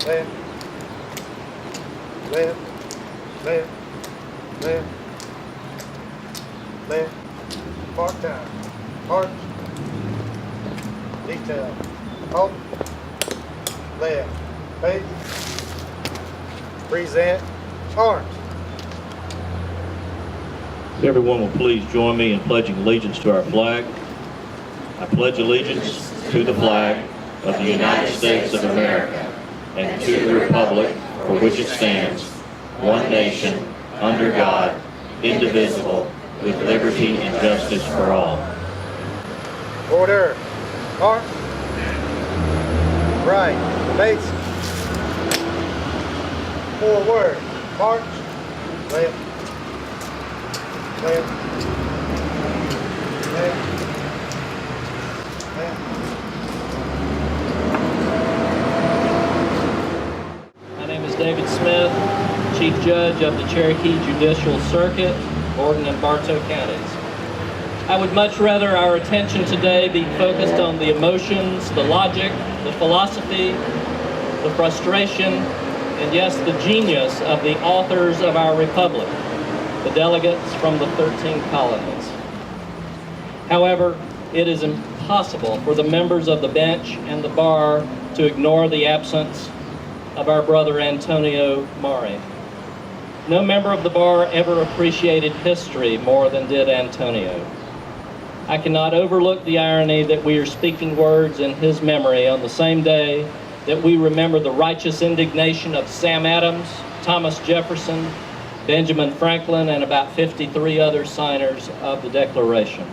left, left, left, left, left, part time, march, detail, halt, left, face, present, arms. Everyone will please join me in pledging allegiance to our flag. I pledge allegiance to the flag of the United States of America and to the republic for which it stands, one nation, under God, indivisible, with liberty and justice for all. Order. March. Right. Face. Forward. March. Left. Left. Left. Left. My name is David Smith, Chief Judge of the Cherokee Judicial Circuit, Old Bartow counties. I would much rather our attention today be focused on the emotions, the logic, the philosophy, the frustration, and yes, the genius of the authors of our republic, the delegates from the 13 colonies. However, it is impossible for the members of the bench and the bar to ignore the absence of our brother Antonio Maury. No member of the bar ever appreciated history more than did Antonio. I cannot overlook the irony that we are speaking words in his memory on the same day that we remember the righteous indignation of Sam Adams, Thomas Jefferson, Benjamin Franklin, and about 53 other signers of the Declaration.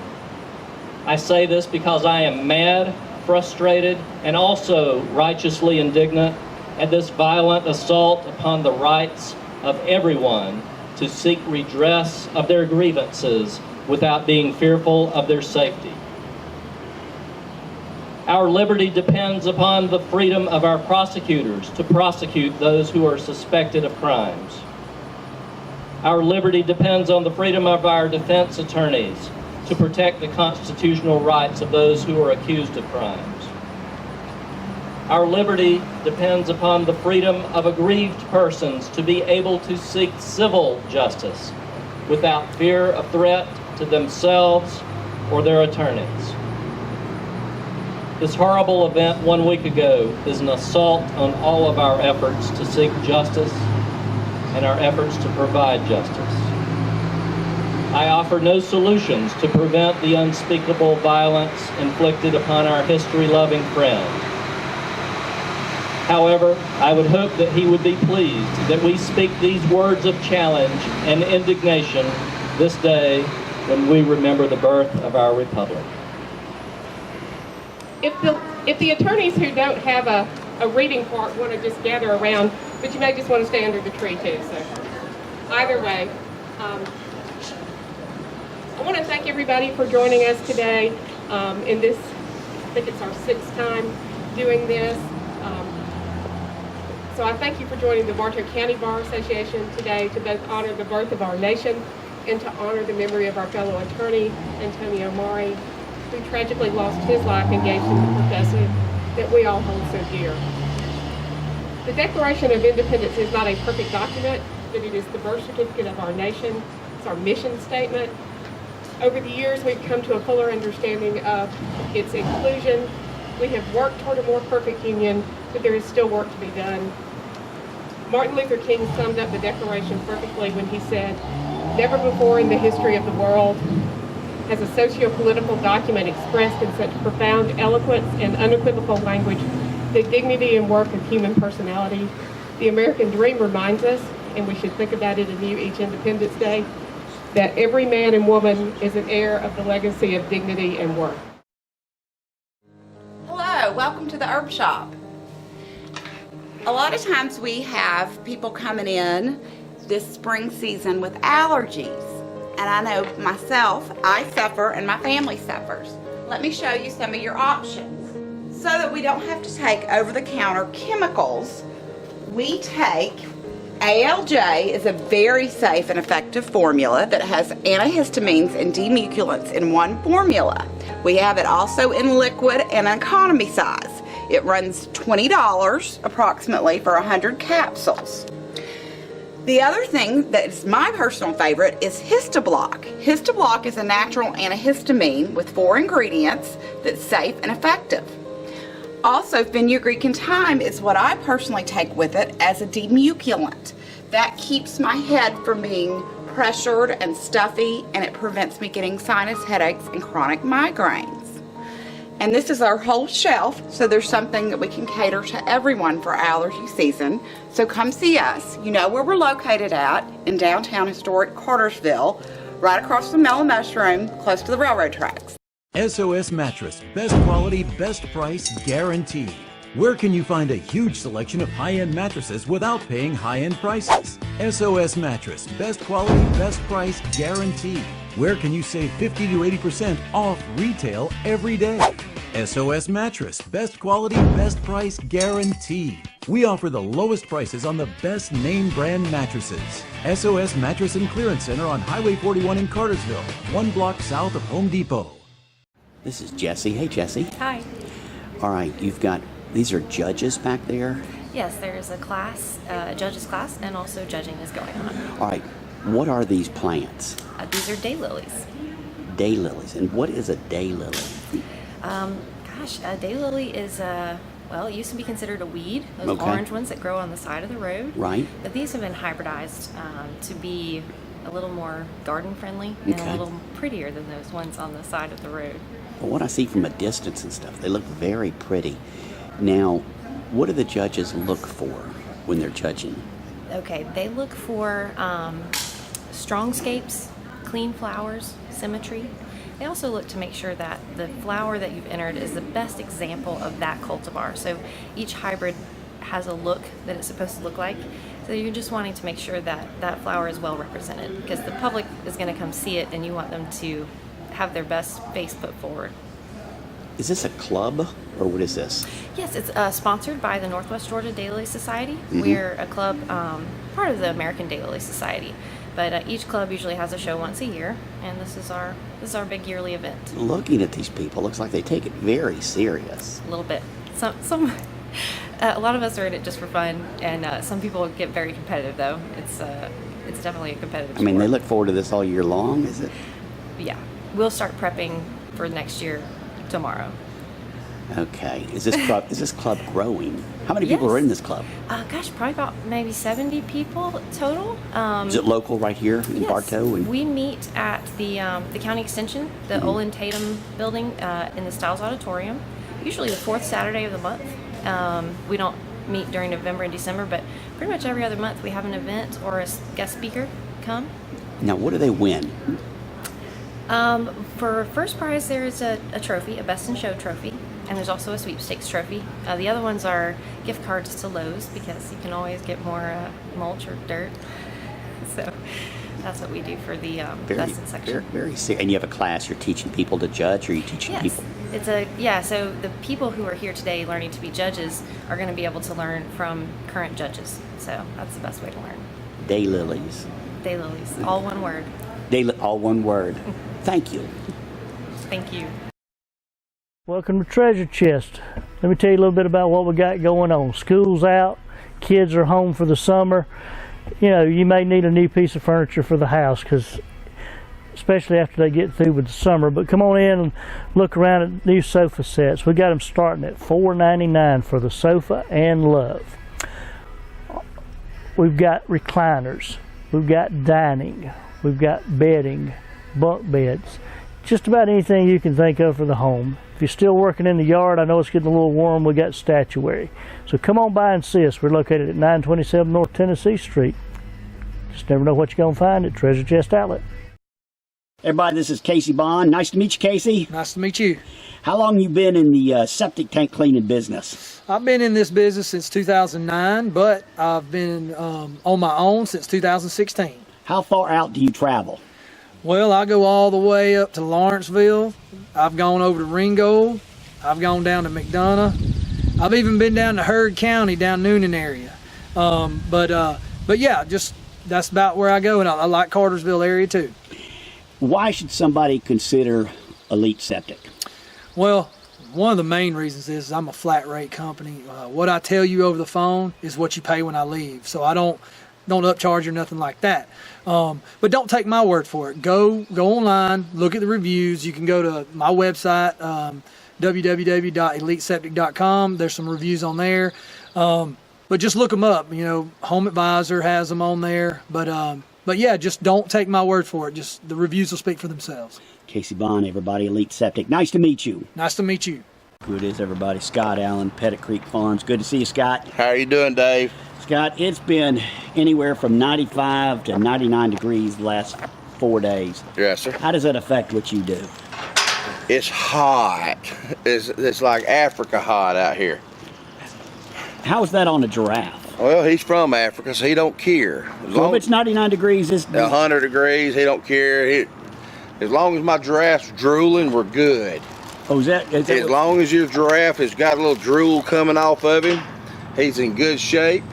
I say this because I am mad, frustrated, and also righteously indignant at this violent assault upon the rights of everyone to seek redress of their grievances without being fearful of their safety. Our liberty depends upon the freedom of our prosecutors to prosecute those who are suspected of crimes. Our liberty depends on the freedom of our defense attorneys to protect the constitutional rights of those who are accused of crimes. Our liberty depends upon the freedom of aggrieved persons to be able to seek civil justice without fear of threat to themselves or their attorneys. This horrible event 1 week ago is an assault on all of our efforts to seek justice and our efforts to provide justice. I offer no solutions to prevent the unspeakable violence inflicted upon our history-loving friend. However, I would hope that he would be pleased that we speak these words of challenge and indignation this day when we remember the birth of our republic. If the attorneys who don't have a reading part want to just gather around, but you may just want to stay under the tree too, so either way. I want to thank everybody for joining us today in this, I think it's our 6th time doing this. So I thank you for joining the Bartow County Bar Association today to both honor the birth of our nation and to honor the memory of our fellow attorney, Antonio Maury, who tragically lost his life engaged in the profession that we all hold so dear. The Declaration of Independence is not a perfect document, but it is the birth certificate of our nation. It's our mission statement. Over the years, we've come to a fuller understanding of its inclusion. We have worked toward a more perfect union, but there is still work to be done. Martin Luther King summed up the Declaration perfectly when he said, "Never before in the history of the world has a socio-political document expressed in such profound eloquence and unequivocal language the dignity and work of human personality. The American dream reminds us, and we should think about it anew each Independence Day, that every man and woman is an heir of the legacy of dignity and work." Hello, welcome to the Herb Shop. A lot of times we have people coming in this spring season with allergies. And I know myself, I suffer and my family suffers. Let me show you some of your options. So that we don't have to take over-the-counter chemicals, we take ALJ is a very safe and effective formula that has antihistamines and demuculants in one formula. We have it also in liquid and economy size. It runs $20 approximately for 100 capsules. The other thing that is my personal favorite is Histoblock. Histoblock is a natural antihistamine with 4 ingredients that's safe and effective. Also, fenugreek and thyme is what I personally take with it as a demuculant. That keeps my head from being pressured and stuffy, and it prevents me getting sinus headaches and chronic migraines. And this is our whole shelf, so there's something that we can cater to everyone for allergy season. So come see us. You know where we're located at, in downtown historic Cartersville, right across from Mellow Mushroom, close to the railroad tracks. SOS Mattress, best quality, best price, guaranteed. Where can you find a huge selection of high-end mattresses without paying high-end prices? SOS Mattress, best quality, best price, guaranteed. Where can you save 50 to 80% off retail every day? SOS Mattress, best quality, best price, guaranteed. We offer the lowest prices on the best name brand mattresses. SOS Mattress and Clearance Center on Highway 41 in Cartersville, 1 block south of Home Depot. This is Jesse. Hey, Jesse. Hi. All right, these are judges back there? Yes, there's a class, a judges class, and also judging is going on. All right, what are these plants? These are daylilies. Daylilies. And what is a daylily? A daylily is, well, it used to be considered a weed, those Okay. orange ones that grow on the side of the road. Right. But these have been hybridized to be a little more garden friendly and Okay. a little prettier than those ones on the side of the road. Well, what I see from a distance and stuff, they look very pretty. Now, what do the judges look for when they're judging? Okay, they look for strongscapes, clean flowers, symmetry. They also look to make sure that the flower that you've entered is the best example of that cultivar. So each hybrid has a look that it's supposed to look like. So you're just wanting to make sure that that flower is well represented, because the public is going to come see it and you want them to have their best face put forward. Is this a club, or what is this? Yes, it's sponsored by the Northwest Georgia Daylily Society. Mm-hmm. We're a club, part of the American Daylily Society. But each club usually has a show once a year, and this is our big yearly event. Looking at these people, looks like they take it very serious. A little bit. Some a lot of us are in it just for fun, and some people get very competitive. Though it's definitely a competitive. I mean, sport. they look forward to this all year long, is it? Yeah, we'll start prepping for next year tomorrow. Okay. Is this club growing? How many people Yes. are in this club? Probably about maybe 70 people total. Is it local right here in Yes. Bartow? And We meet at the county extension, the Olin Tatum building in the Stiles Auditorium, usually the 4th Saturday of the month. We don't meet during November and December, but pretty much every other month we have an event or a guest speaker come. now, what do they win? For first prize, there is a trophy, a Best in Show trophy, and there's also a sweepstakes trophy. The other ones are gift cards to Lowe's, because you can always get more mulch or dirt. So that's what we do for the Best in section. Very serious. And you have a class. You're teaching people to judge, or you teaching Yes, people? So the people who are here today learning to be judges are going to be able to learn from current judges. So that's the best way to learn. Daylilies. Daylilies, all one word. All one word. Thank you. Thank you. Welcome to Treasure Chest. Let me tell you a little bit about what we got going on. School's out, kids are home for the summer. You know, you may need a new piece of furniture for the house, because especially after they get through with the summer. But come on in and look around at new sofa sets. We got them starting at $4.99 for the sofa and love. We've got recliners, we've got dining, we've got bedding, bunk beds, just about anything you can think of for the home. If you're still working in the yard, I know it's getting a little warm, we got statuary. So come on by and see us. We're located at 927 North Tennessee Street. Just never know what you're going to find at Treasure Chest Outlet. Everybody, this is Casey Bond. Nice to meet you, Casey. Nice to meet you. How long you been in the septic tank cleaning business? I've been in this business since 2009, but I've been on my own since 2016. How far out do you travel? Well, I go all the way up to Lawrenceville. I've gone over to Ringgold. I've gone down to McDonough. I've even been down to Heard County, down Noonan area. But yeah, just that's about where I go, and I like Cartersville area too. Why should somebody consider Elite Septic? Well, one of the main reasons is I'm a flat rate company. What I tell you over the phone is what you pay when I leave. So I don't upcharge or nothing like that. But don't take my word for it. Go online, look at the reviews. You can go to my website, www.eliteseptic.com. There's some reviews on there. But just look them up. You know, Home Advisor has them on there. But yeah, just don't take my word for it. Just the reviews will speak for themselves. Casey Bond, everybody, Elite Septic. Nice to meet you. Nice to meet you. Who it is, everybody? Scott Allen, Pettit Creek Farms. Good to see you, Scott. How are you doing, Dave? Scott, it's been anywhere from 95 to 99 degrees the last 4 days. Yes, sir. How does that affect what you do? It's hot. It's like Africa hot out here. How is that on a giraffe? Well, he's from Africa, so he don't care. Well, if it's 99 degrees, it's 100 degrees, he don't care. As long as my giraffe's drooling, we're good. Oh, is that as long as your giraffe has got a little drool coming off of him, he's in good shape.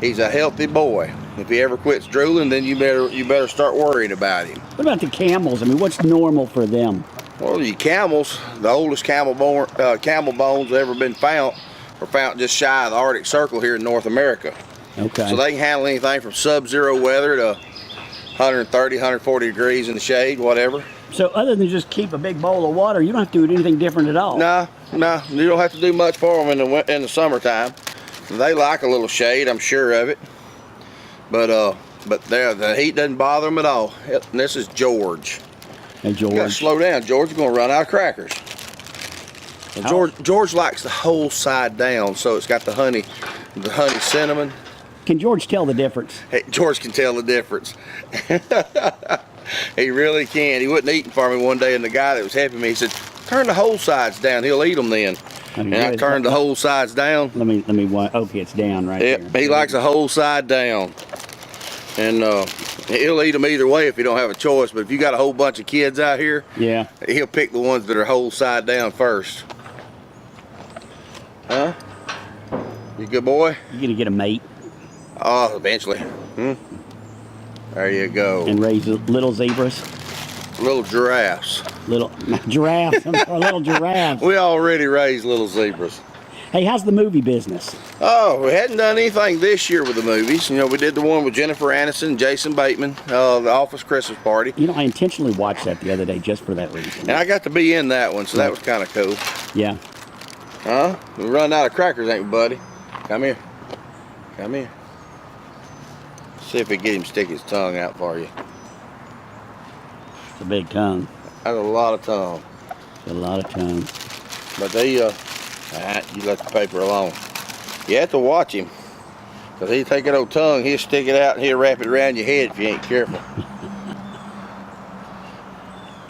He's a healthy boy. If he ever quits drooling, then you better start worrying about him. What about the camels? I mean, what's normal for them? Well, the camels, the oldest camel bones ever been found, were found just shy of the Arctic Circle here in North America. Okay. So they can handle anything from sub-zero weather to 130, 140 degrees in the shade, whatever. So other than just keep a big bowl of water, you don't have to do anything different at all? No, you don't have to do much for them in the summertime. They like a little shade, I'm sure of it. But the heat doesn't bother them at all. And this is George. Hey, George. You gotta slow down, George. You're gonna run out of crackers. George likes the whole side down, so it's got the honey cinnamon. Can George tell the difference? Hey, George can tell the difference. He really can. He wasn't eating for me one day, and the guy that was helping me, he said, "Turn the whole sides down. He'll eat them then." And I turned the whole sides down. Let me. Okay, it's down right there. He likes the whole side down, and he'll eat them either way if he don't have a choice. But if you got a whole bunch of kids out here, yeah, he'll pick the ones that are whole side down first. Huh? You good boy? You gonna get a mate? Oh, eventually. There you go. And raise little zebras? Little giraffes. Little giraffes, little giraffes. We already raised little zebras. Hey, how's the movie business? Oh, we hadn't done anything this year with the movies. You know, we did the one with Jennifer Aniston, Jason Bateman, the Office Christmas Party. You know, I intentionally watched that the other day just for that reason. And I got to be in that one, so that was kind of cool. Yeah. Huh? We run out of crackers, ain't we, buddy? Come here. Come here. See if we get him to stick his tongue out for you. It's a big tongue. That's a lot of tongue. It's a lot of tongue. But they, you let the paper alone. You have to watch him. Because he'll take that old tongue, he'll stick it out, and he'll wrap it around your head if you ain't careful.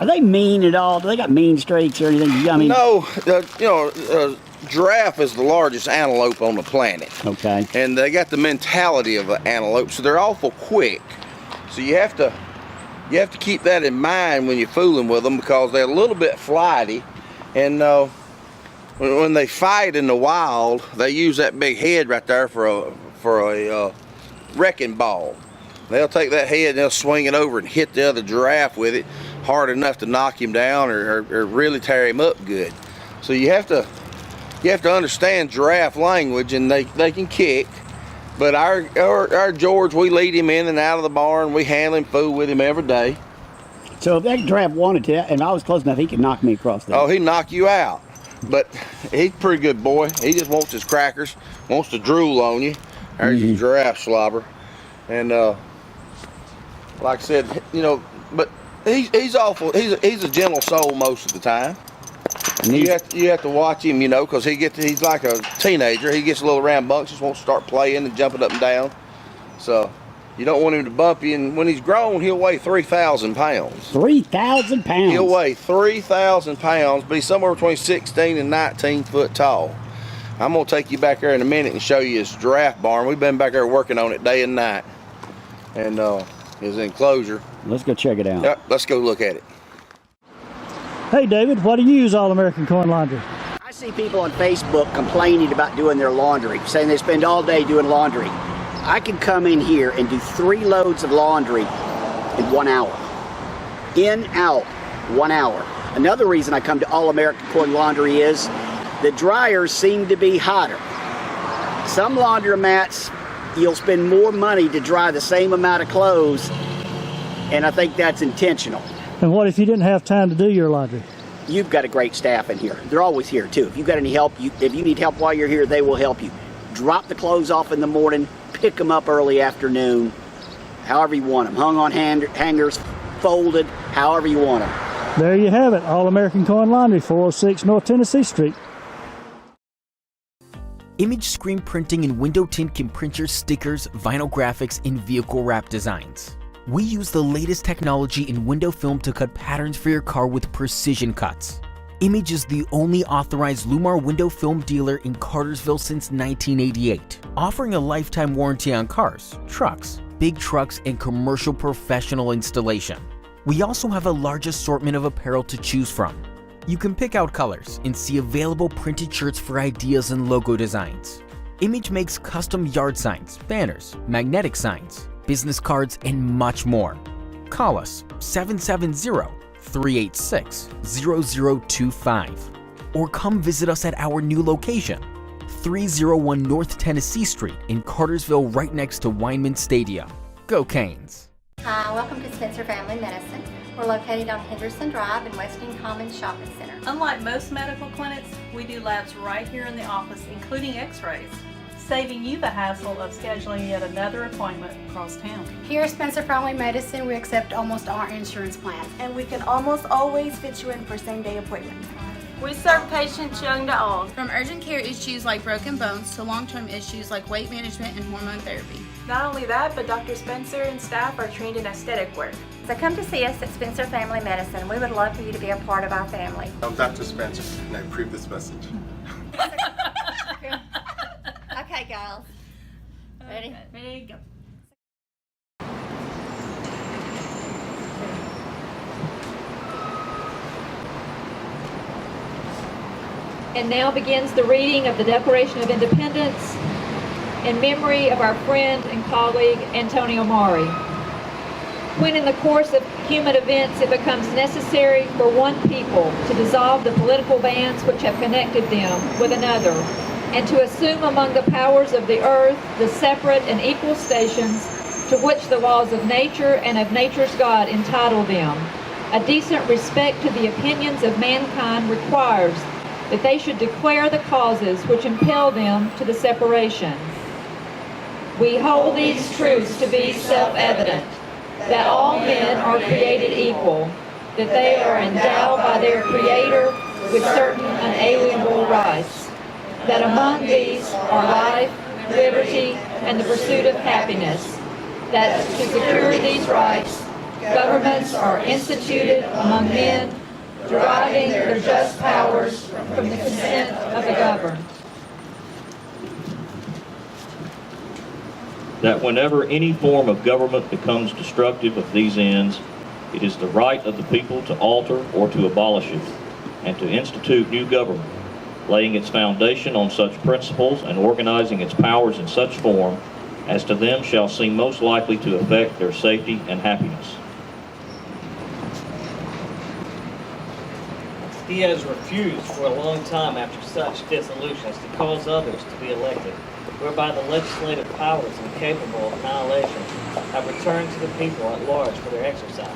Are they mean at all? Do they got mean streaks or anything? I mean, no, giraffe is the largest antelope on the planet. Okay. And they got the mentality of an antelope, so they're awful quick. So you have to keep that in mind when you're fooling with them, because they're a little bit flighty. And when they fight in the wild, they use that big head right there for a wrecking ball. They'll take that head and they'll swing it over and hit the other giraffe with it hard enough to knock him down or really tear him up good. So you have to understand giraffe language, and they can kick. But our George, we lead him in and out of the barn. We handle him food with him every day. So if that giraffe wanted to, and I was close enough, he could knock me across there. Oh, he'd knock you out. But he's a pretty good boy. He just wants his crackers, wants to drool on you. There's your giraffe slobber. And like I said, you know, but he's awful. He's a gentle soul most of the time. And you have to watch him, you know, because he's like a teenager. He gets a little rambunctious, wants to start playing and jumping up and down. So you don't want him to bump you. And when he's grown, he'll weigh 3,000 pounds. 3,000 pounds? He'll weigh 3,000 pounds, but he's somewhere between 16 and 19 foot tall. I'm going to take you back there in a minute and show you his giraffe barn. We've been back there working on it day and night. And his enclosure. Let's go check it out. Yep, let's go look at it. Hey David, why do you use All American Coin Laundry? I see people on Facebook complaining about doing their laundry, saying they spend all day doing laundry. I can come in here and do 3 loads of laundry in 1 hour. In, out, 1 hour. Another reason I come to All American Cordon Laundry is the dryers seem to be hotter. Some laundromats, you'll spend more money to dry the same amount of clothes, and I think that's intentional. And what if you didn't have time to do your laundry? You've got a great staff in here. They're always here too. If you've got any help, if you need help while you're here, they will help you. Drop the clothes off in the morning, pick them up early afternoon, however you want them. Hung on hangers, folded, however you want them. There you have it, All American Cordon Laundry, 406 North Tennessee Street. Image screen printing and window tint can print your stickers, vinyl graphics, and vehicle wrap designs. We use the latest technology in window film to cut patterns for your car with precision cuts. Image is the only authorized Lumar window film dealer in Cartersville since 1988, offering a lifetime warranty on cars, trucks, big trucks, and commercial professional installation. We also have a large assortment of apparel to choose from. You can pick out colors and see available printed shirts for ideas and logo designs. Image makes custom yard signs, banners, magnetic signs, business cards, and much more. Call us 770-386-0025 or come visit us at our new location, 301 North Tennessee Street in Cartersville, right next to Weinman Stadium. Go Canes! Hi, welcome to Spencer Family Medicine. We're located on Henderson Drive in Weston Commons Shopping Center. Unlike most medical clinics, we do labs right here in the office, including x-rays, saving you the hassle of scheduling yet another appointment across town. Here at Spencer Family Medicine, we accept almost all insurance plans. And we can almost always fit you in for same-day appointments. We serve patients young to old. From urgent care issues like broken bones to long-term issues like weight management and hormone therapy. Not only that, but Dr. Spencer and staff are trained in aesthetic work. So come to see us at Spencer Family Medicine. We would love for you to be a part of our family. I'm Dr. Spencer, and I approve this message. Okay, girls. Ready? Ready, go. And now begins the reading of the Declaration of Independence in memory of our friend and colleague, Antonio Mari. When in the course of human events it becomes necessary for one people to dissolve the political bands which have connected them with another, and to assume among the powers of the earth the separate and equal stations to which the laws of nature and of nature's God entitle them, a decent respect to the opinions of mankind requires that they should declare the causes which impel them to the separation. We hold these truths to be self-evident, that all men are created equal, that they are endowed by their Creator with certain unalienable rights, that among these are life, liberty, and the pursuit of happiness, that to secure these rights, governments are instituted among men, deriving their just powers from the consent of the governed. That whenever any form of government becomes destructive of these ends, it is the right of the people to alter or to abolish it, and to institute new government, laying its foundation on such principles and organizing its powers in such form as to them shall seem most likely to affect their safety and happiness. He has refused for a long time after such dissolutions to cause others to be elected, whereby the legislative powers incapable of annihilation have returned to the people at large for their exercise,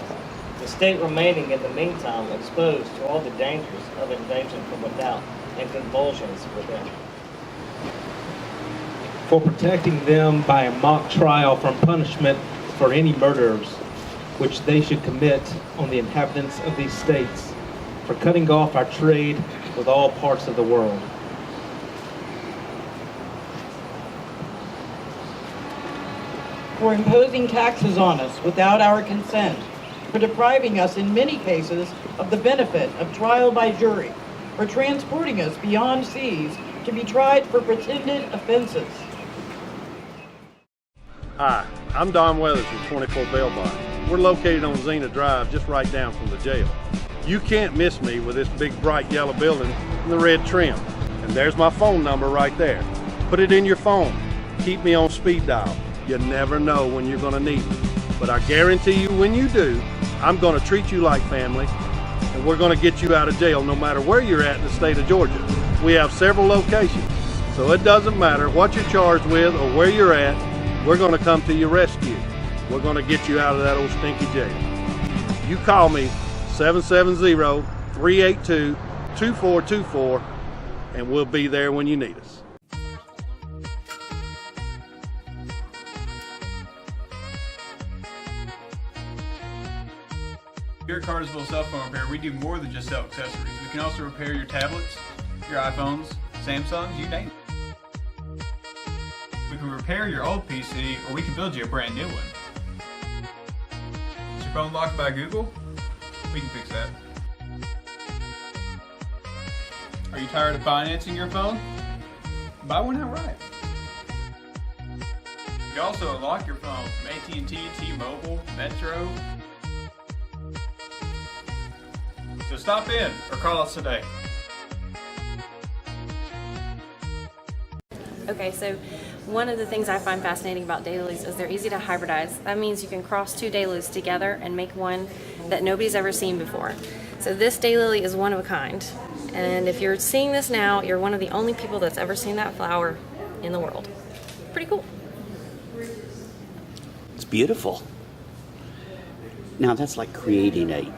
the state remaining in the meantime exposed to all the dangers of invasion from without and convulsions within. For protecting them by a mock trial from punishment for any murders which they should commit on the inhabitants of these states, for cutting off our trade with all parts of the world. For imposing taxes on us without our consent, for depriving us in many cases of the benefit of trial by jury, for transporting us beyond seas to be tried for pretended offenses. Hi, I'm Don Weathers with 24 Bail Bonds. We're located on Xena Drive, just right down from the jail. You can't miss me with this big bright yellow building and the red trim. And there's my phone number right there. Put it in your phone. Keep me on speed dial. You never know when you're gonna need me. But I guarantee you when you do, I'm gonna treat you like family and we're going to get you out of jail no matter where you're at in the state of Georgia. We have several locations, so it doesn't matter what you're charged with or where you're at, we're going to come to your rescue. We're going to get you out of that old stinky jail. You call me 770-382-2424 and we'll be there when you need us. Here at Cartersville Cell Phone Repair, we do more than just sell accessories. We can also repair your tablets, your iPhones, Samsungs, you name it. We can repair your old PC, or we can build you a brand new one. Is your phone locked by Google? We can fix that. Are you tired of financing your phone? Buy one outright. You also unlock your phone from AT&T, T-Mobile, Metro. So stop in or call us today. Okay, so one of the things I find fascinating about Daylilies is they're easy to hybridize. That means you can cross two Daylilies together and make one that nobody's ever seen before. So this Daylily is one of a kind. And if you're seeing this now, you're one of the only people that's ever seen that flower in the world. Pretty cool. It's beautiful. Now that's like creating a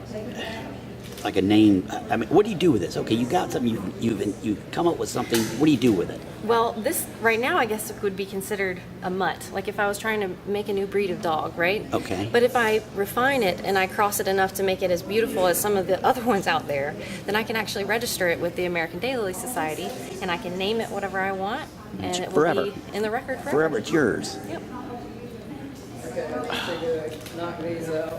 name. I mean, what do you do with this? Okay, you got something. You've come up with something. What do you do with it? Well, this right now, I guess it would be considered a mutt. Like if I was trying to make a new breed of dog, right? Okay. But if I refine it and I cross it enough to make it as beautiful as some of the other ones out there, then I can actually register it with the American Daylily Society, and I can name it whatever I want, and it will be in the record forever. Forever, it's yours. Yep. Knock these out.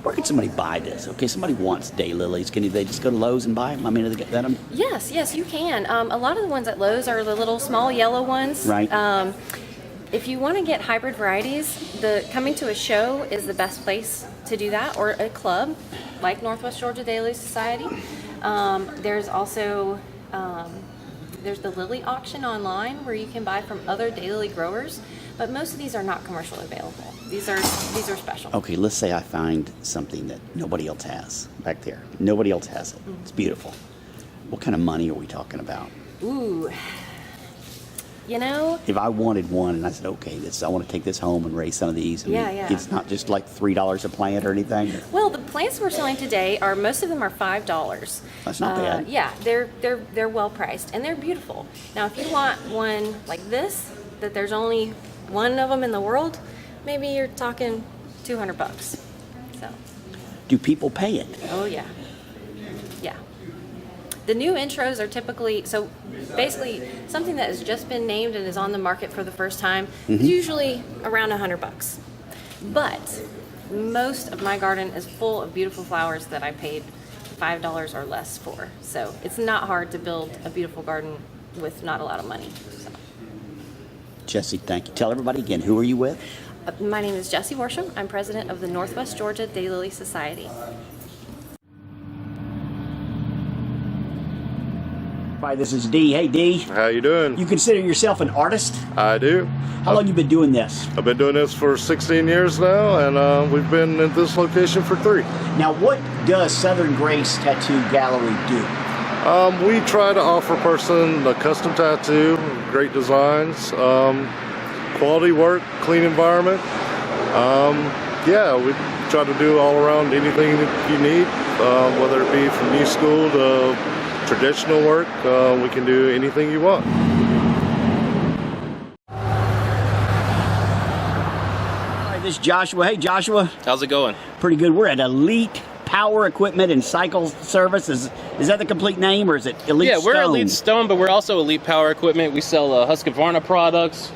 Where can somebody buy this? Okay, somebody wants daylilies. Can they just go to Lowe's and buy them? I mean, do they get them? Yes, you can. A lot of the ones at Lowe's are the little small yellow ones. Right. If you want to get hybrid varieties, coming to a show is the best place to do that, or a club like Northwest Georgia Daylily Society. There's also there's the Lily auction online where you can buy from other daylily growers, but most of these are not commercially available. These are special. Okay, let's say I find something that nobody else has back there. Nobody else has it. It's beautiful. What kind of money are we talking about? Ooh, you know, if I wanted one and I said, okay, I want to take this home and raise some of these. Yeah. It's not just like $3 a plant or anything. Well, the plants we're selling today most of them are $5. That's not bad. Yeah, they're well priced and they're beautiful. Now, if you want one like this, that there's only one of them in the world, maybe you're talking $200. So. Do people pay it? Oh yeah. The new intros are typically, so basically something that has just been named and is on the market for the first time is usually around $100. But most of my garden is full of beautiful flowers that I paid $5 or less for. So it's not hard to build a beautiful garden with not a lot of money. So. Jessie, thank you. Tell everybody again, who are you with? My name is Jessie Worsham. I'm president of the Northwest Georgia Daylily Society. Hi, this is Dee. Hey, Dee. How you doing? You consider yourself an artist? I do. How long you been doing this? I've been doing this for 16 years now, and we've been at this location for 3. Now, what does Southern Grace Tattoo Gallery do? We try to offer a person a custom tattoo, great designs, quality work, clean environment. We try to do all around anything that you need, whether it be from new school to traditional work. We can do anything you want. Hi, this is Joshua. Hey, Joshua. How's it going? Pretty good. We're at Elite Power Equipment and Cycle Service. Is that the complete name, or is it Elite Stone? Yeah, we're Elite Stone, but we're also Elite Power Equipment. We sell Husqvarna products,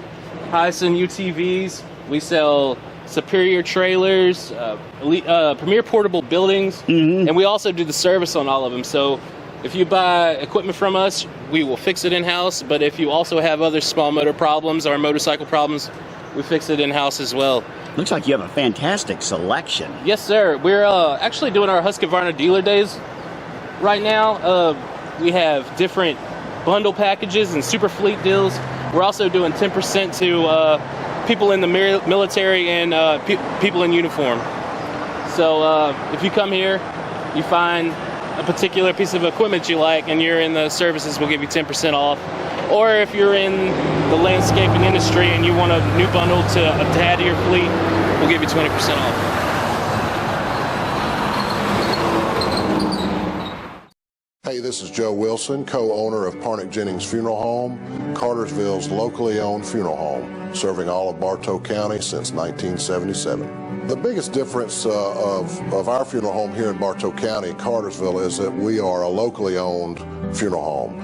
Hyson UTVs. We sell Superior trailers, Premier portable buildings, and we also do the service on all of them. So if you buy equipment from us, we will fix it in-house, but if you also have other small motor problems or motorcycle problems, we fix it in-house as well. Looks like you have a fantastic selection. Yes, sir. We're actually doing our Husqvarna dealer days right now. We have different bundle packages and super fleet deals. We're also doing 10% to people in the military and people in uniform. So if you come here, you find a particular piece of equipment you like and you're in the services, we'll give you 10% off. Or if you're in the landscaping industry and you want a new bundle to add to your fleet, we'll give you 20% off. Hey, this is Joe Wilson, co-owner of Parnick Jennings Funeral Home, Cartersville's locally owned funeral home, serving all of Bartow County since 1977. The biggest difference of our funeral home here in Bartow County, Cartersville, is that we are a locally owned funeral home.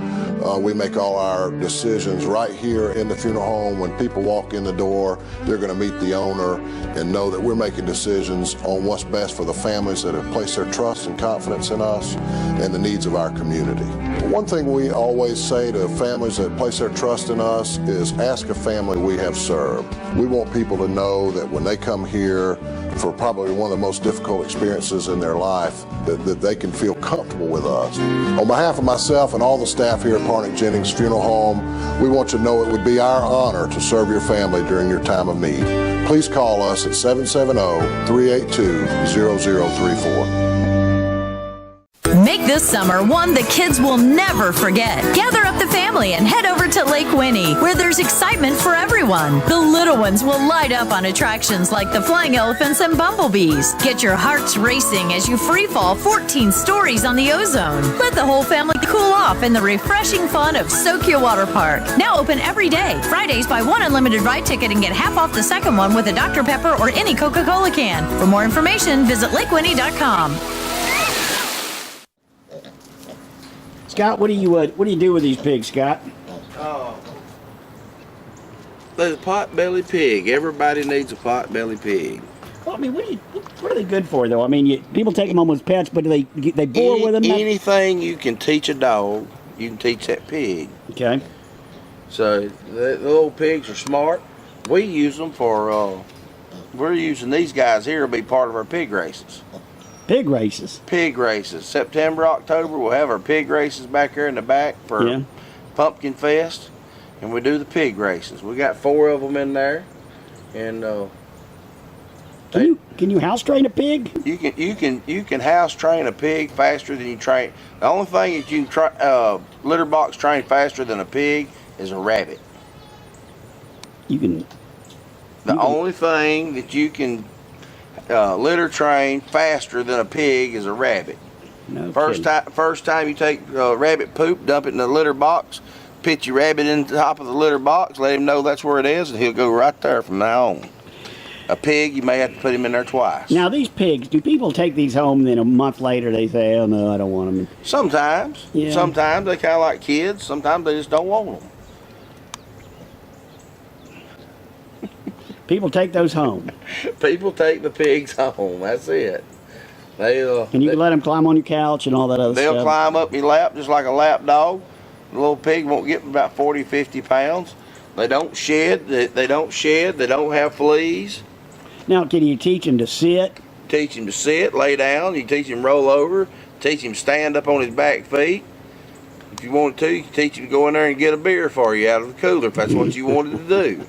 We make all our decisions right here in the funeral home. When people walk in the door, they're going to meet the owner and know that we're making decisions on what's best for the families that have placed their trust and confidence in us and the needs of our community. One thing we always say to families that place their trust in us is ask a family we have served. We want people to know that when they come here for probably one of the most difficult experiences in their life, that they can feel comfortable with us. On behalf of myself and all the staff here at Parnick Jennings Funeral Home, we want you to know it would be our honor to serve your family during your time of need. Please call us at 770-382-0034. Make this summer one the kids will never forget. Gather up the family and head over to Lake Winnie, where there's excitement for everyone. The little ones will light up on attractions like the flying elephants and bumblebees. Get your hearts racing as you freefall 14 stories on the ozone. Let the whole family cool off in the refreshing fun of Societ Water Park. Now open every day. Fridays buy one unlimited ride ticket and get half off the second one with a Dr. Pepper or any Coca-Cola can. For more information, visit lakewinnie.com. Scott, what do you do with these pigs, Scott? There's a pot-bellied pig. Everybody needs a pot-bellied pig. Well, I mean, what are they good for, though? I mean, people take them home as pets, but do they boil with them? Anything you can teach a dog, you can teach that pig. Okay. So the little pigs are smart. We use them for. We're using these guys here to be part of our pig races. Pig races? Pig races. September, October, we'll have our pig races back here in the back for Pumpkin Fest, and we do the pig races. We got 4 of them in there, and can you house train a pig? You can house train a pig faster than you train. The only thing that you can litter box train faster than a pig is a rabbit. The only thing that you can litter train faster than a pig is a rabbit. No First time you take rabbit poop, dump it in the litter box, pitch your rabbit in the top of the litter box, let him know that's where it is, and he'll go right there from now on. A pig, you may have to put him in there twice. Now, these pigs, do people take these home and then a month later they say, oh no, I don't want them? Sometimes. Yeah. Sometimes they kind of like kids. Sometimes they just don't want them. People take those home. People take the pigs home. That's it. And you can let them climb on your couch and all that other stuff. They'll climb up your lap just like a lap dog. The little pig won't get about 40, 50 pounds. They don't shed. They don't shed. They don't have fleas. Now, can you teach them to sit? Teach him to sit, lay down. You teach him roll over. Teach him stand up on his back feet. If you wanted to, you can teach him to go in there and get a beer for you out of the cooler if that's what you wanted to do.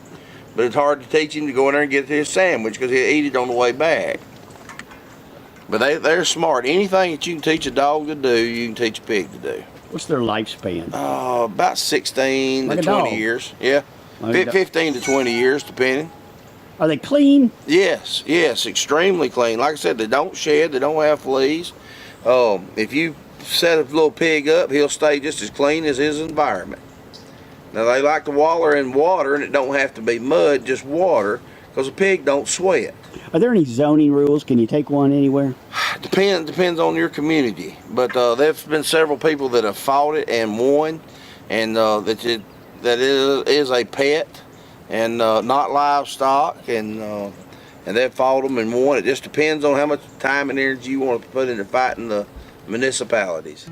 But it's hard to teach him to go in there and get his sandwich because he'll eat it on the way back. But they're smart. Anything that you can teach a dog to do, you can teach a pig to do. What's their lifespan? About 16 like to 20 dog. years. Yeah, like 15 to 20 years, depending. Are they clean? Yes, extremely clean. Like I said, they don't shed, they don't have fleas. If you set a little pig up, he'll stay just as clean as his environment. Now, they like to waller in water, and it don't have to be mud, just water, because a pig don't sweat. Are there any zoning rules? Can you take one anywhere? Depends on your community. But there's been several people that have fought it and won, and that it is a pet and not livestock, and they've fought them and won. It just depends on how much time and energy you want to put into fighting the municipalities.